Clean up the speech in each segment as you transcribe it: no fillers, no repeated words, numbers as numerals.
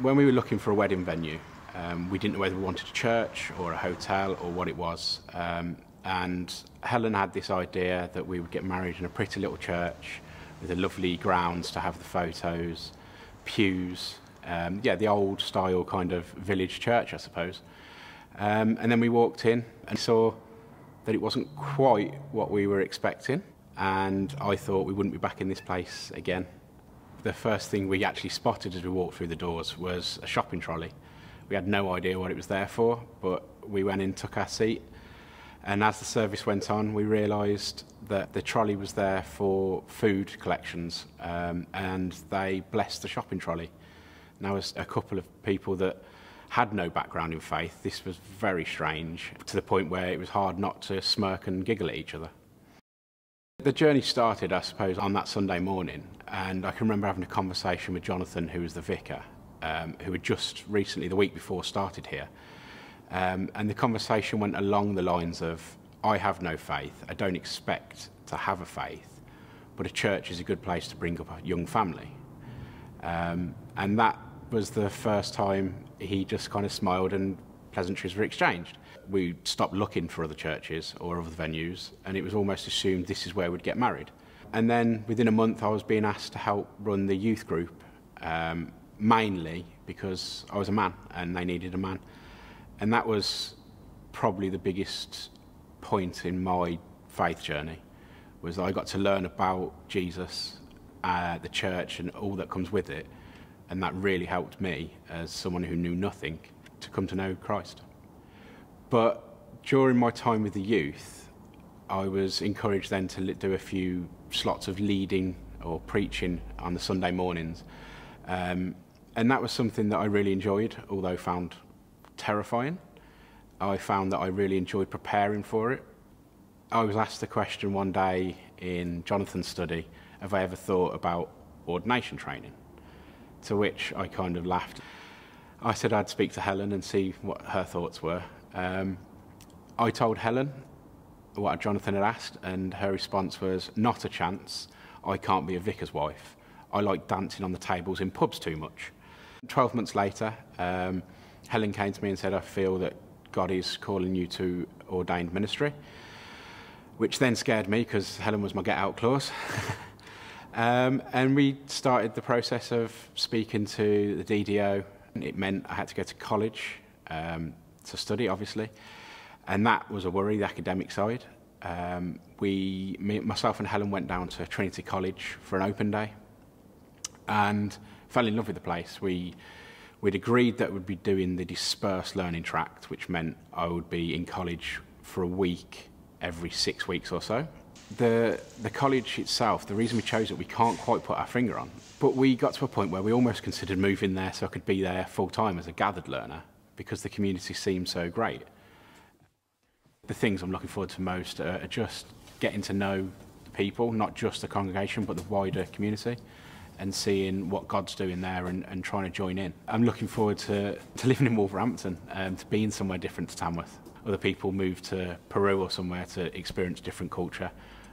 When we were looking for a wedding venue, we didn't know whether we wanted a church or a hotel or what it was. And Helen had this idea that we would get married in a pretty little church with a lovely grounds to have the photos, pews, the old style kind of village church, I suppose. And then we walked in and saw that it wasn't quite what we were expecting, and I thought we wouldn't be back in this place again. The first thing we actually spotted as we walked through the doors was a shopping trolley. We had no idea what it was there for, but we went in, took our seat, and as the service went on, we realised that the trolley was there for food collections, and they blessed the shopping trolley. Now, as a couple of people that had no background in faith, this was very strange, to the point where it was hard not to smirk and giggle at each other. The journey started, I suppose, on that Sunday morning, and I can remember having a conversation with Jonathan, who was the vicar, who had just recently, the week before, started here. And the conversation went along the lines of, I have no faith, I don't expect to have a faith, but a church is a good place to bring up a young family. And that was the first time he just kind of smiled and pleasantries were exchanged. We stopped looking for other churches or other venues, and it was almost assumed this is where we'd get married. And then within a month I was being asked to help run the youth group, mainly because I was a man and they needed a man. And that was probably the biggest point in my faith journey, was I got to learn about Jesus, the church and all that comes with it, and that really helped me, as someone who knew nothing, to come to know Christ. But during my time with the youth, I was encouraged then to do a few slots of leading or preaching on the Sunday mornings. And that was something that I really enjoyed, although found terrifying. I found that I really enjoyed preparing for it. I was asked the question one day in Jonathan's study, have I ever thought about ordination training? To which I kind of laughed. I said I'd speak to Helen and see what her thoughts were. I told Helen what Jonathan had asked, and her response was, not a chance, I can't be a vicar's wife. I like dancing on the tables in pubs too much. 12 months later, Helen came to me and said, I feel that God is calling you to ordained ministry, which then scared me because Helen was my get out clause. And we started the process of speaking to the DDO. It meant I had to go to college to study, obviously, and that was a worry, the academic side. Myself and Helen went down to Trinity College for an open day and fell in love with the place. We'd agreed that we'd be doing the dispersed learning tract, which meant I would be in college for a week every 6 weeks or so. The college itself, the reason we chose it, we can't quite put our finger on, but we got to a point where we almost considered moving there so I could be there full time as a gathered learner, because the community seemed so great. The things I'm looking forward to most are just getting to know the people, not just the congregation, but the wider community, and seeing what God's doing there and trying to join in. I'm looking forward to living in Wolverhampton, to being somewhere different to Tamworth. Other people move to Peru or somewhere to experience different culture.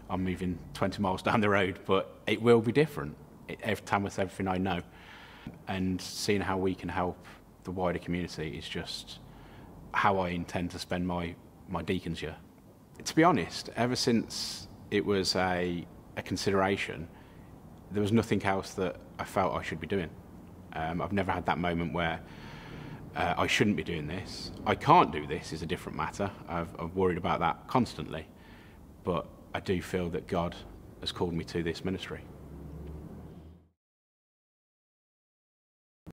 I'm moving 20 miles down the road, but it will be different. Tamworth's everything I know. And seeing how we can help the wider community is just how I intend to spend my deacon's year. To be honest, ever since it was a consideration, there was nothing else that I felt I should be doing. I've never had that moment where I shouldn't be doing this. I can't do this is a different matter. I've worried about that constantly. But I do feel that God has called me to this ministry.